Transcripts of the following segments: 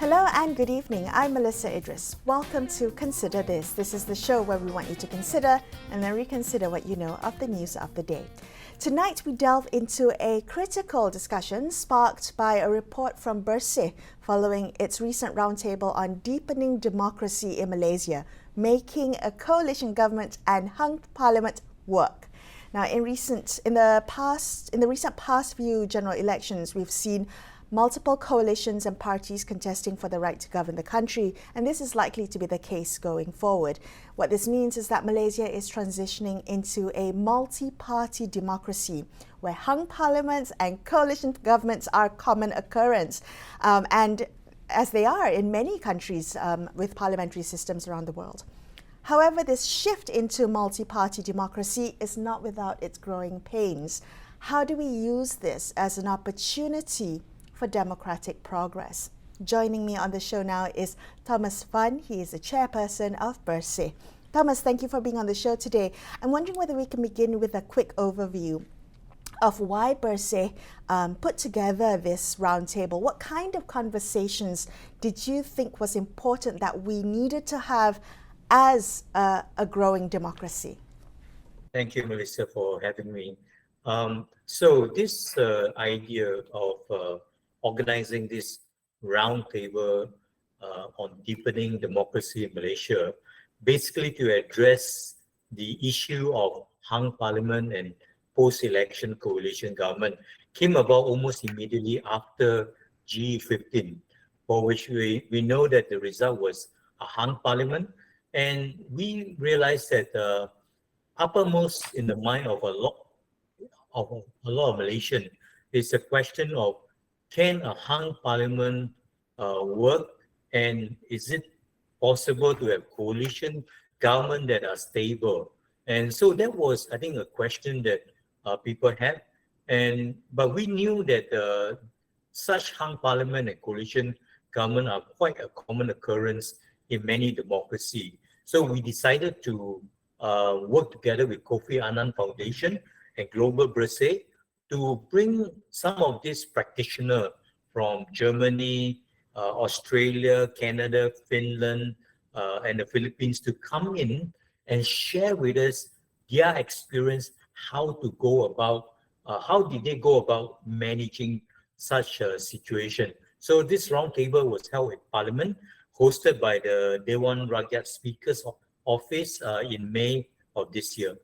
Hello and good evening. I'm Melisa Idris. Welcome to Consider This. This is the show where we want you to consider and then reconsider what you know of the news of the day. Tonight, we delve into a critical discussion sparked by a report from Bersih following its recent roundtable on deepening democracy in Malaysia, making a coalition government and hung parliament work. Now, in the recent past few general elections, we've seen multiple coalitions and parties contesting for the right to govern the country, and this is likely to be the case going forward. What this means is that Malaysia is transitioning into a multi-party democracy where hung parliaments and coalition governments are common occurrence, and as they are in many countries with parliamentary systems around the world. However, this shift into multi-party democracy is not without its growing pains. How do we use this as an opportunity for democratic progress? Joining me on the show now is Thomas Fun. He is the chairperson of Bersih. Thomas, thank you for being on the show today. I'm wondering whether we can begin with a quick overview of why Bersih put together this roundtable. What kind of conversations did you think was important that we needed to have as a growing democracy? Thank you, Melissa, for having me. So this idea of organizing this roundtable on deepening democracy in Malaysia, basically to address the issue of hung parliament and post-election coalition government, came about almost immediately after G15, for which we know that the result was a hung parliament. And we realized that uppermost in the mind of a lot of Malaysians is a question of, can a hung parliament work, and is it possible to have coalition government that are stable? And so that was, I think, a question that people had. But we knew that such hung parliament and coalition government are quite a common occurrence in many democracies. So we decided to work together with Kofi Annan Foundation and Global Bersih to bring some of these practitioners from Germany, Australia, Canada, Finland, and the Philippines to come in and share with us their experience, how did they go about managing such a situation. So this roundtable was held in Parliament, hosted by the Dewan Rakyat Speaker's Office in May of this year.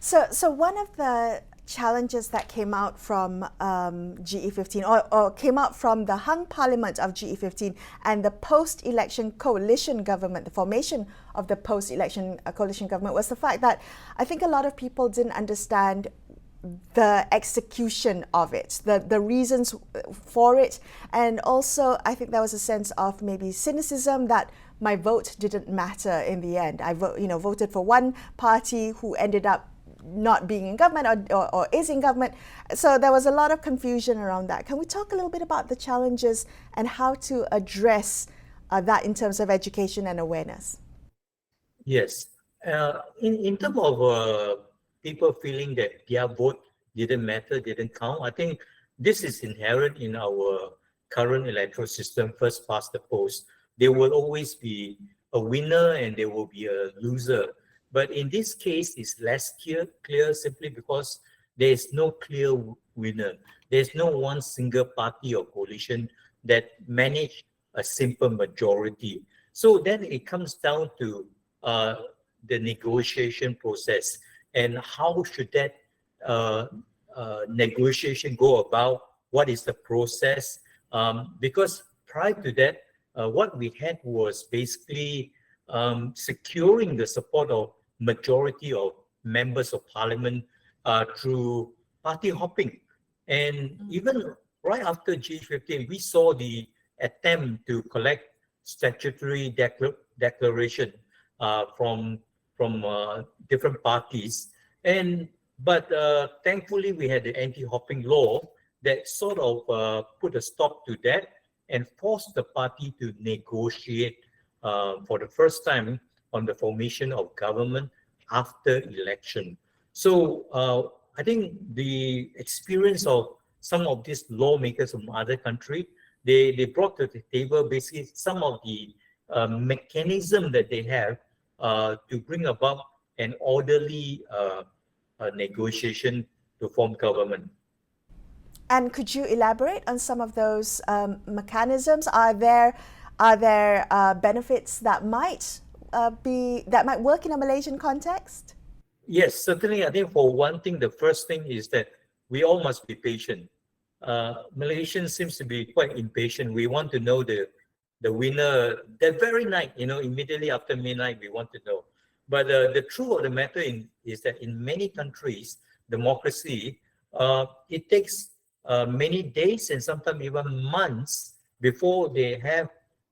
So one of the challenges that came out from GE15 or came out from the hung parliament of GE15 and the post-election coalition government, the formation of the post-election coalition government, was the fact that I think a lot of people didn't understand the execution of it, the reasons for it, and also I think there was a sense of maybe cynicism that my vote didn't matter in the end. I voted for one party who ended up not being in government or is in government. So there was a lot of confusion around that. Can we talk a little bit about the challenges and how to address that in terms of education and awareness? Yes. In terms of people feeling that their vote didn't matter, didn't count, I think this is inherent in our current electoral system, first past the post. There will always be a winner and there will be a loser. But in this case, it's less clear simply because there is no clear winner. There's no one single party or coalition that manage a simple majority. So then it comes down to the negotiation process and how should that negotiation go about? What is the process? Because prior to that, what we had was basically securing the support of majority of members of parliament through party hopping. And even right after G15, we saw the attempt to collect statutory declaration from different parties. But thankfully, we had the anti-hopping law that sort of put a stop to that and forced the party to negotiate for the first time on the formation of government after election. So I think the experience of some of these lawmakers from other countries they brought to the table basically some of the mechanism that they have to bring about an orderly negotiation to form government. And could you elaborate on some of those mechanisms? Are there benefits that might work in a Malaysian context? Yes, certainly. I think for one thing, the first thing is that we all must be patient. Malaysians seems to be quite impatient. We want to know the winner that very night, immediately after midnight, we want to know. But the truth of the matter is that in many countries, democracy, it takes many days and sometimes even months before they have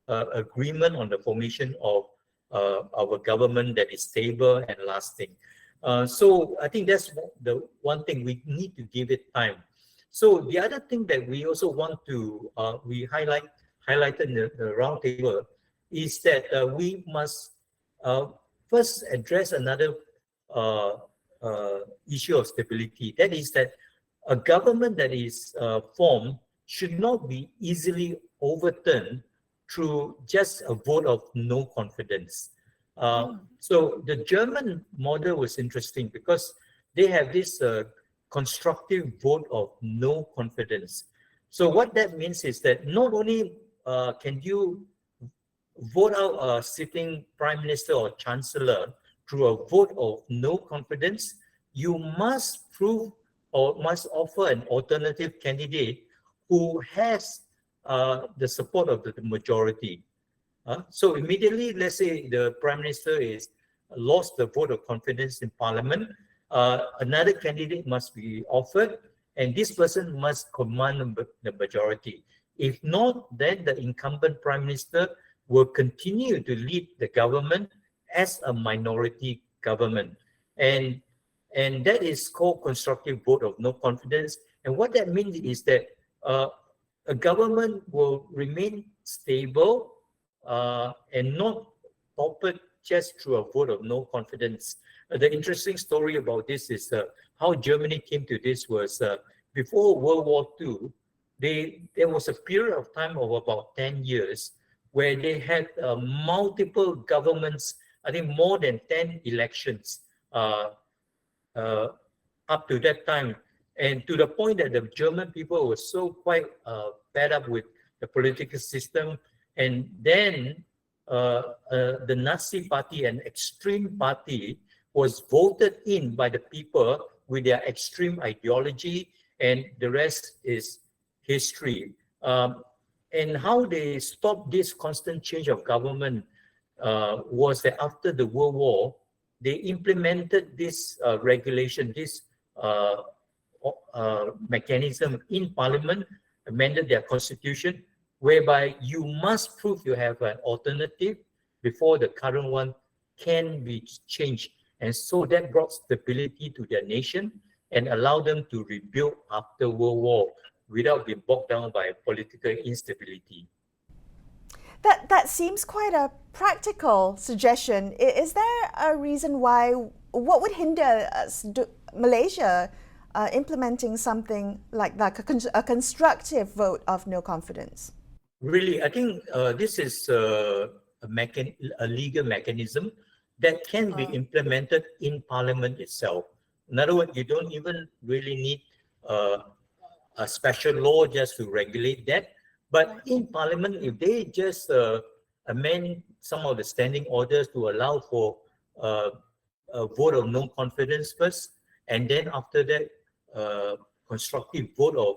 agreement on the formation of a government that is stable and lasting. So I think that's the one thing we need to give it time. So the other thing that we also want to we highlighted in the round table is that we must first address another issue of stability. That is that a government that is formed should not be easily overturned through just a vote of no confidence. So the German model was interesting because they have this constructive vote of no confidence. So what that means is that not only can you vote out a sitting prime minister or chancellor through a vote of no confidence, you must prove or must offer an alternative candidate who has the support of the majority. So immediately, let's say the prime minister is lost the vote of confidence in parliament, another candidate must be offered, and this person must command the majority. If not, then the incumbent prime minister will continue to lead the government as a minority government. And that is called constructive vote of no confidence. And what that means is that a government will remain stable and not toppled just through a vote of no confidence. The interesting story about this is how Germany came to this was before World War II, there was a period of time of about 10 years where they had multiple governments, I think more than 10 elections up to that time. And to the point that the German people were so quite fed up with the political system. And then the Nazi party, an extreme party, was voted in by the people with their extreme ideology, and the rest is history. And how they stopped this constant change of government was that after the World War, they implemented this regulation, this mechanism in parliament, amended their constitution, whereby you must prove you have an alternative before the current one can be changed. And so that brought stability to their nation and allowed them to rebuild after World War without being bogged down by political instability. That seems quite a practical suggestion. Is there a reason why, what would hinder Malaysia implementing something like that, a constructive vote of no confidence? Really, I think this is a legal mechanism that can be implemented in Parliament itself. In other words, you don't even really need a special law just to regulate that. But in Parliament, if they just amend some of the standing orders to allow for a vote of no confidence first, and then after that, constructive vote of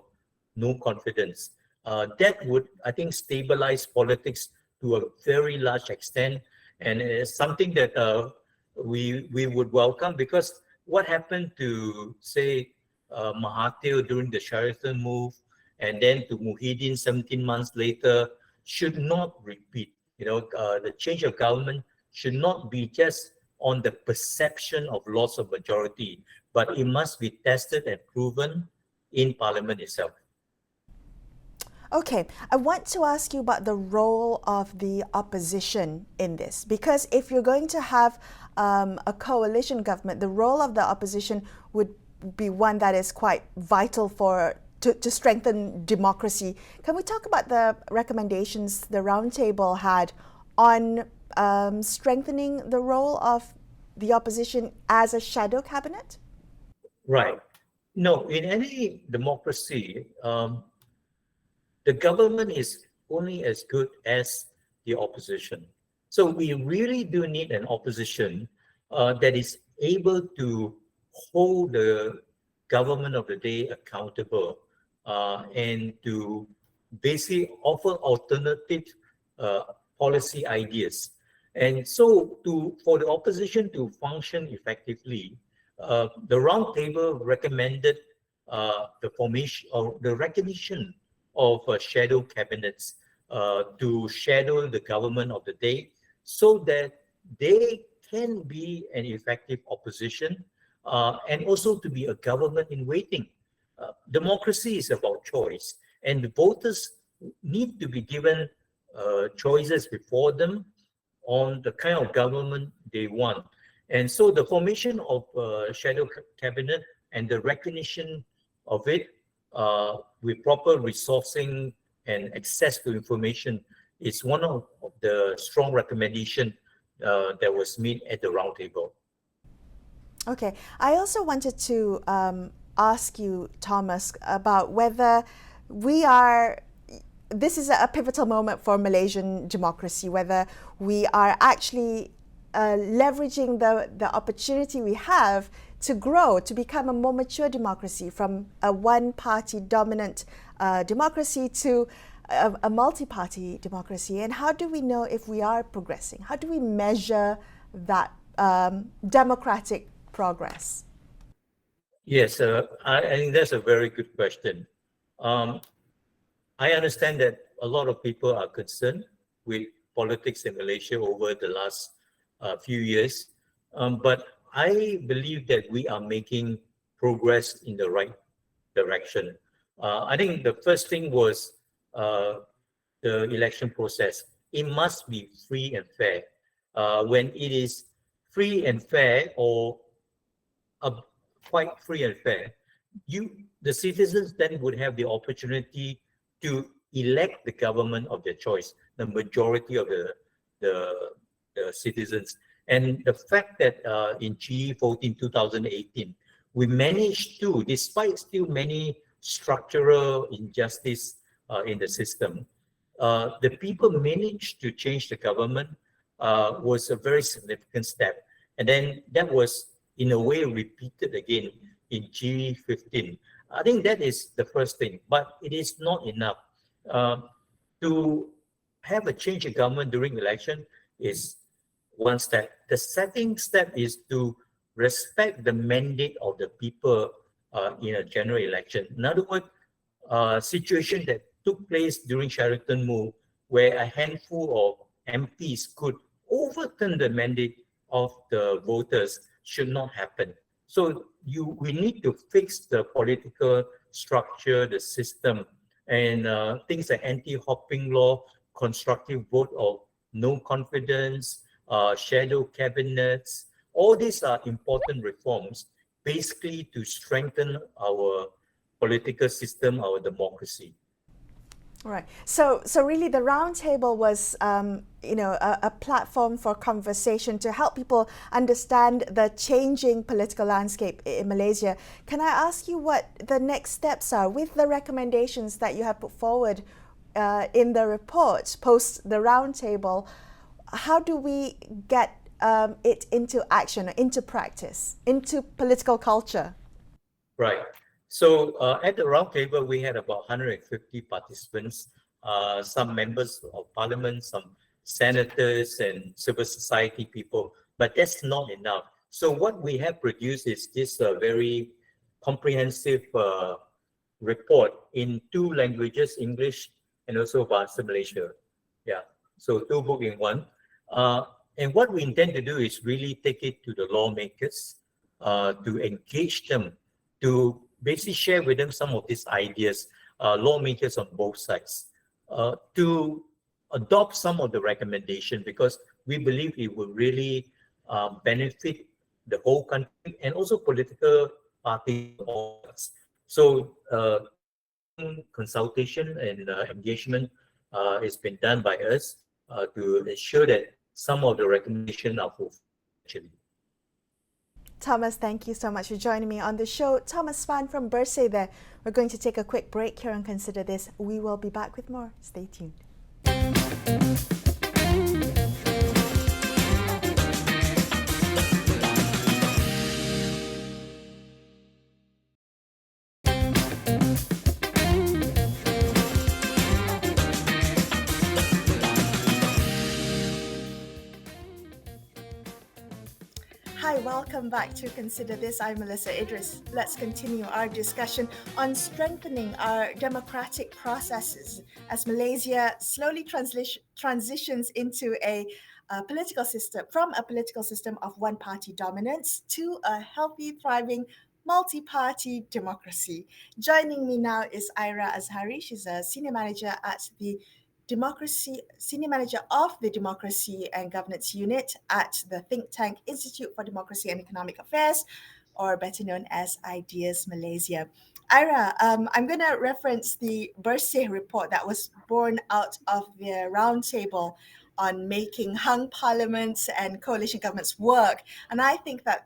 no confidence, that would, I think, stabilize politics to a very large extent. And it's something that we would welcome, because what happened to, say, Mahathir during the Sheraton move, and then to Muhyiddin 17 months later, should not repeat. The change of government should not be just on the perception of loss of majority, but it must be tested and proven in Parliament itself. Okay, I want to ask you about the role of the opposition in this, because if you're going to have a coalition government, the role of the opposition would be one that is quite vital for to strengthen democracy. Can we talk about the recommendations the roundtable had on strengthening the role of the opposition as a shadow cabinet? Right. No, in any democracy, the government is only as good as the opposition. So we really do need an opposition that is able to hold the government of the day accountable and to basically offer alternative policy ideas. And so for the opposition to function effectively, the roundtable recommended the formation or the recognition of shadow cabinets to shadow the government of the day so that they can be an effective opposition and also to be a government in waiting. Democracy is about choice, and the voters need to be given choices before them on the kind of government they want. And so the formation of shadow cabinet and the recognition of it with proper resourcing and access to information is one of the strong recommendation that was made at the roundtable. Okay, I also wanted to ask you, Thomas, about whether this is a pivotal moment for Malaysian democracy, whether we are actually leveraging the opportunity we have to grow, to become a more mature democracy from a one-party dominant democracy to a multi-party democracy. And how do we know if we are progressing? How do we measure that democratic progress? Yes, I think that's a very good question. I understand that a lot of people are concerned with politics in Malaysia over the last few years, but I believe that we are making progress in the right direction. I think the first thing was the election process. It must be free and fair. When it is free and fair or quite free and fair, the citizens then would have the opportunity to elect the government of their choice, the majority of the citizens. And the fact that in GE 14 2018, we managed to, despite still many structural injustice in the system, the people managed to change the government was a very significant step. And then that was, in a way, repeated again in GE 15. I think that is the first thing, but it is not enough. To have a change in government during election is one step. The second step is to respect the mandate of the people in a general election. In other words, situation that took place during Sheraton Move, where a handful of MPs could overturn the mandate of the voters, should not happen. So we need to fix the political structure, the system, and things like anti-hopping law, constructive vote of no confidence, shadow cabinets. All these are important reforms, basically to strengthen our political system, our democracy. Right. So really, the roundtable was, a platform for conversation to help people understand the changing political landscape in Malaysia. Can I ask you what the next steps are with the recommendations that you have put forward in the report post the roundtable? How do we get it into action, into practice, into political culture? Right. So at the roundtable, we had about 150 participants, some members of parliament, some senators and civil society people, but that's not enough. So what we have produced is this very comprehensive report in two languages, English and also Bahasa Malaysia. Yeah, so two books in one. And what we intend to do is really take it to the lawmakers, to engage them, to basically share with them some of these ideas, lawmakers on both sides, to adopt some of the recommendation, because we believe it will really benefit the whole country and also political parties. So consultation and engagement is been done by us to ensure that some of the recommendations are fulfilled actually. Thomas, thank you so much for joining me on the show. Thomas Fan from Bersih there. We're going to take a quick break here and consider this. We will be back with more. Stay tuned. Hi, welcome back to Consider This. I'm Melisa Idris. Let's continue our discussion on strengthening our democratic processes as Malaysia slowly transitions into a political system, from a political system of one-party dominance to a healthy, thriving multi-party democracy. Joining me now is Aira Azhari. She's a senior manager at the Senior Manager of the Democracy and Governance Unit at the think tank Institute for Democracy and Economic Affairs, or better known as IDEAS Malaysia. Ira, I'm going to reference the Bersih report that was born out of the roundtable on making hung parliaments and coalition governments work. And I think that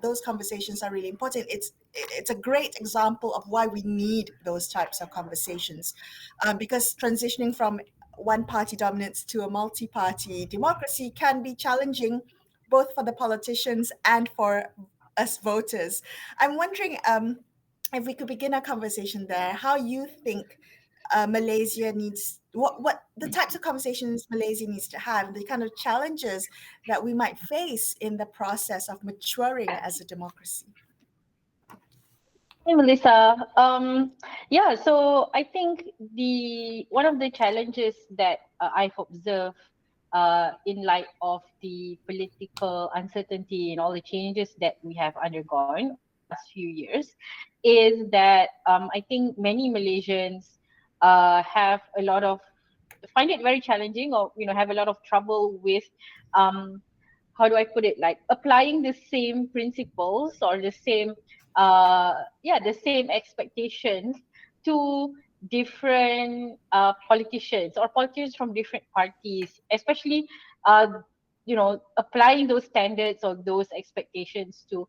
those conversations are really important. It's a great example of why we need those types of conversations, because transitioning from one-party dominance to a multi-party democracy can be challenging, both for the politicians and for us voters. I'm wondering if we could begin our conversation there, how you think Malaysia needs, what the types of conversations Malaysia needs to have, the kind of challenges that we might face in the process of maturing as a democracy. Hey, Melissa. So I think one of the challenges that I've observed in light of the political uncertainty and all the changes that we have undergone over the last few years is that I think many Malaysians have a lot of find it very challenging, or have a lot of trouble with how do I put it, like applying the same principles or the same expectations to different politicians or politicians from different parties, especially applying those standards or those expectations to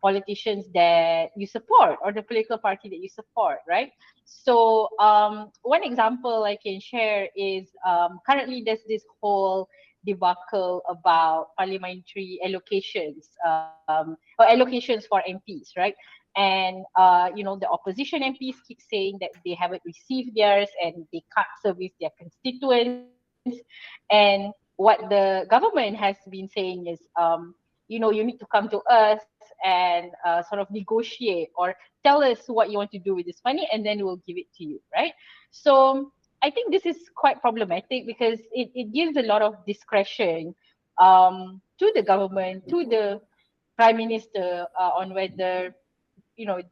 politicians that you support or the political party that you support, right? So one example I can share is currently there's this whole debacle about parliamentary allocations or allocations for MPs, right? And the opposition MPs keep saying that they haven't received theirs and they can't service their constituents. And what the government has been saying is, you need to come to us and sort of negotiate or tell us what you want to do with this money, and then we'll give it to you, right? So I think this is quite problematic because it gives a lot of discretion to the government, to the prime minister on whether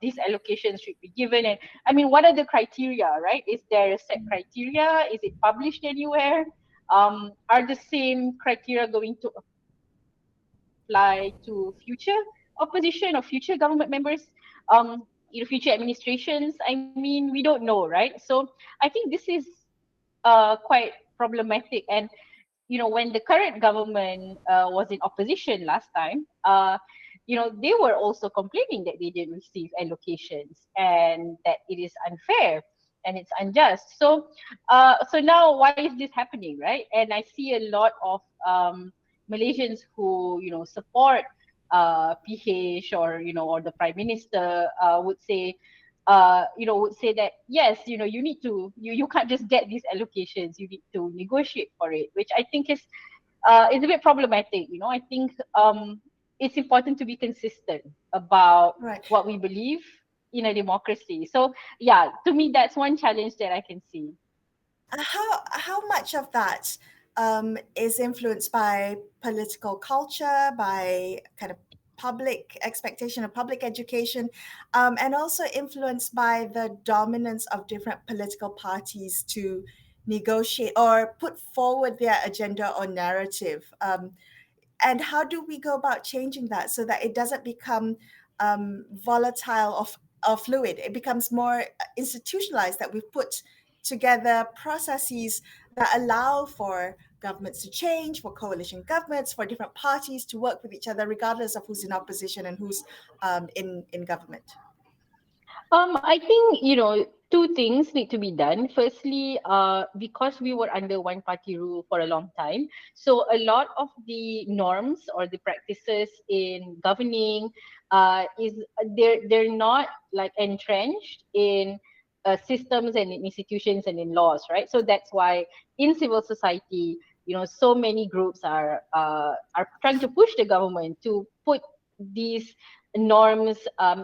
these allocations should be given. And I mean, what are the criteria, right? Is there a set criteria? Is it published anywhere? Are the same criteria going to apply to future opposition or future government members, future administrations? I mean, we don't know, right? So I think this is quite problematic. And when the current government was in opposition last time, they were also complaining that they didn't receive allocations and that it is unfair and it's unjust. So now why is this happening, right? And I see a lot of Malaysians who support PH or the Prime Minister would say that yes, you need to you can't just get these allocations, you need to negotiate for it, which I think is a bit problematic. I think it's important to be consistent about what we believe in a democracy. So yeah, to me that's one challenge that I can see. How much of that is influenced by political culture, by kind of public expectation of public education, and also influenced by the dominance of different political parties to negotiate or put forward their agenda or narrative? And how do we go about changing that so that it doesn't become volatile fluid. It becomes more institutionalized, that we've put together processes that allow for governments to change, for coalition governments, for different parties to work with each other, regardless of who's in opposition and who's in government. I think, two things need to be done. Firstly, because we were under one party rule for a long time, so a lot of the norms or the practices in governing is they're not like entrenched in systems and in institutions and in laws, right? So that's why in civil society, so many groups are trying to push the government to put these norms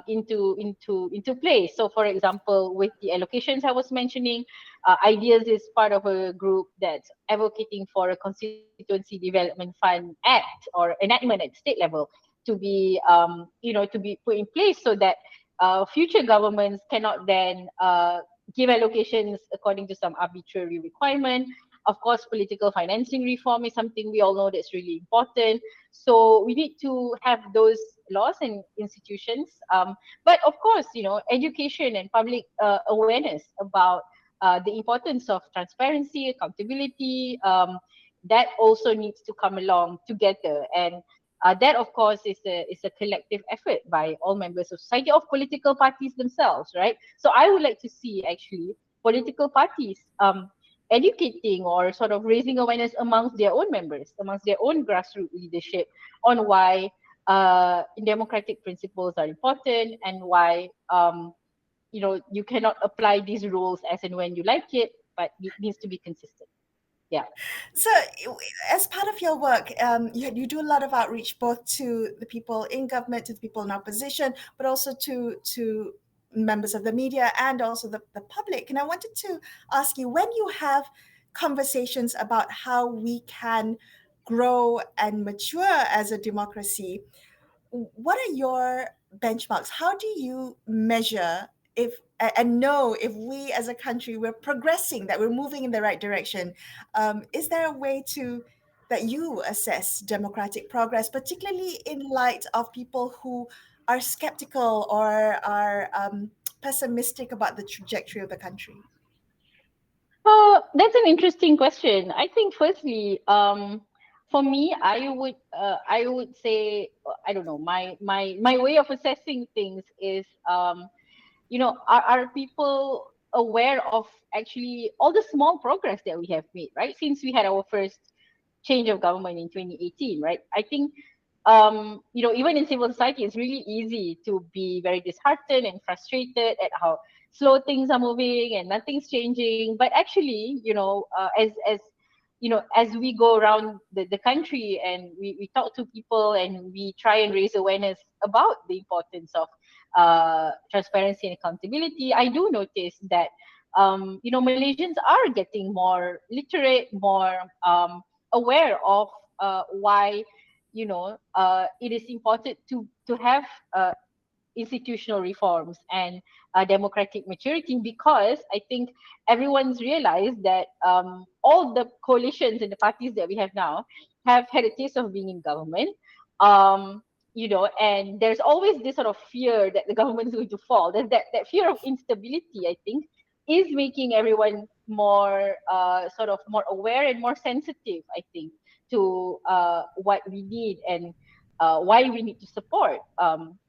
into place. So, for example, with the allocations I was mentioning, IDEAS is part of a group that's advocating for a constituency development fund act or enactment at state level to be to be put in place so that future governments cannot then give allocations according to some arbitrary requirement. Of course, political financing reform is something we all know that's really important. So we need to have those laws and institutions. But of course, education and public awareness about the importance of transparency, accountability, that also needs to come along together. And that, of course, is a collective effort by all members of society, of political parties themselves, right? So I would like to see actually political parties educating or sort of raising awareness amongst their own members, amongst their own grassroots leadership on why democratic principles are important and why you cannot apply these rules as and when you like it, but it needs to be consistent. Yeah. So, as part of your work, you do a lot of outreach both to the people in government, to the people in opposition, but also to members of the media and also the public. And I wanted to ask you, when you have conversations about how we can grow and mature as a democracy, what are your benchmarks? How do you measure if and know if we as a country we're progressing, that we're moving in the right direction? Is there a way that you assess democratic progress, particularly in light of people who are skeptical or are pessimistic about the trajectory of the country? That's an interesting question. I think firstly, for me, I would say I don't know, my way of assessing things is are people aware of actually all the small progress that we have made, right? Since we had our first change of government in 2018, right? I think even in civil society, it's really easy to be very disheartened and frustrated at how slow things are moving and nothing's changing. But actually, as we go around the country and we talk to people and we try and raise awareness about the importance of transparency and accountability, I do notice that Malaysians are getting more literate, more aware of why it is important to have institutional reforms and democratic maturity, because I think everyone's realized that all the coalitions and the parties that we have now have had a taste of being in government. And there's always this sort of fear that the government is going to fall. There's that fear of instability, I think, is making everyone more sort of more aware and more sensitive, I think, to what we need and why we need to support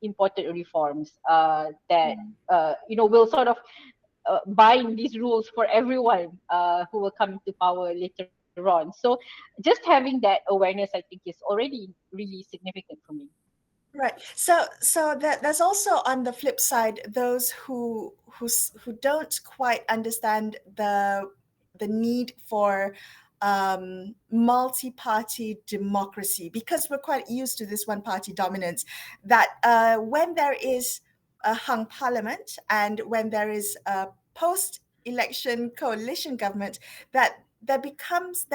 important reforms that will sort of bind these rules for everyone who will come into power later on. So just having that awareness, I think, is already really significant for me. Right. So there's also, on the flip side, those who don't quite understand the need for multi-party democracy, because we're quite used to this one-party dominance. That when there is a hung parliament and when there is a post-election coalition government, that there comes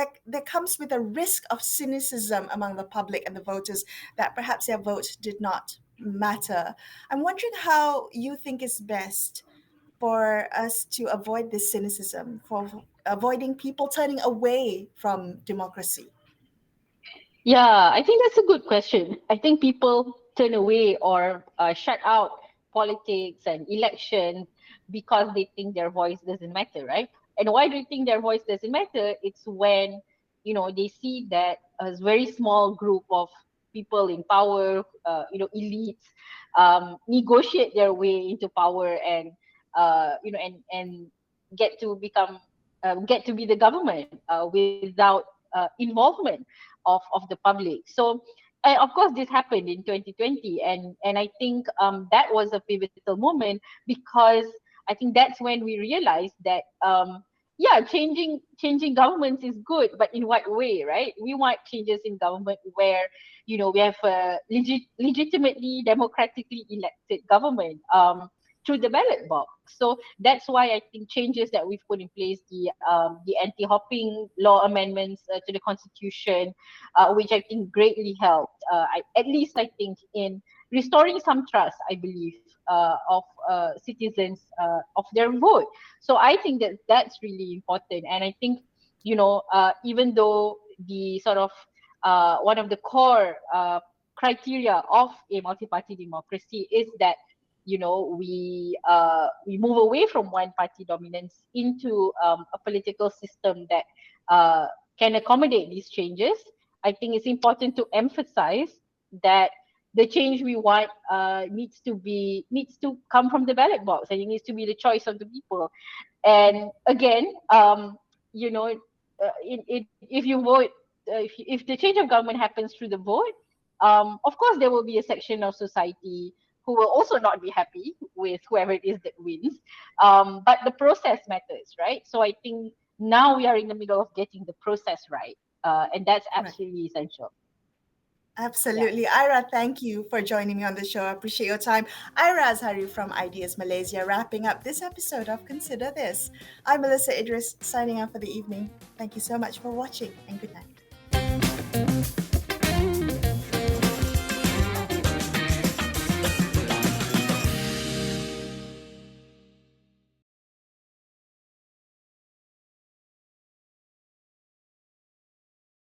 with a risk of cynicism among the public and the voters, that perhaps their vote did not matter. I'm wondering how you think is best for us to avoid this cynicism, for avoiding people turning away from democracy. Yeah, I think that's a good question. I think people turn away or shut out politics and elections because they think their voice doesn't matter, right? And why do you think their voice doesn't matter? It's when, they see that a very small group of people in power, elites, negotiate their way into power and, and get to become, get to be the government without involvement of the public. So, of course, this happened in 2020, and I think that was a pivotal moment, because I think that's when we realized that yeah, changing governments is good, but in what way, right? We want changes in government where we have a legitimately democratically elected government through the ballot box. So that's why I think changes that we've put in place, the anti-hopping law amendments to the constitution, which I think greatly helped. At least I think in restoring some trust, I believe, of citizens of their vote. So I think that that's really important, and I think even though the sort of one of the core criteria of a multi-party democracy is that we move away from one party dominance into a political system that can accommodate these changes. I think it's important to emphasize that the change we want needs to come from the ballot box, and it needs to be the choice of the people. And again, if you vote, if the change of government happens through the vote, of course there will be a section of society who will also not be happy with whoever it is that wins. But the process matters, right? So I think now we are in the middle of getting the process right, and that's Right. absolutely essential. Yeah. Absolutely. Ira, thank you for joining me on the show. I appreciate your time. Ira Azhari from IDEAS Malaysia, wrapping up this episode of Consider This. I'm Melisa Idris, signing out for the evening. Thank you so much for watching, and good night.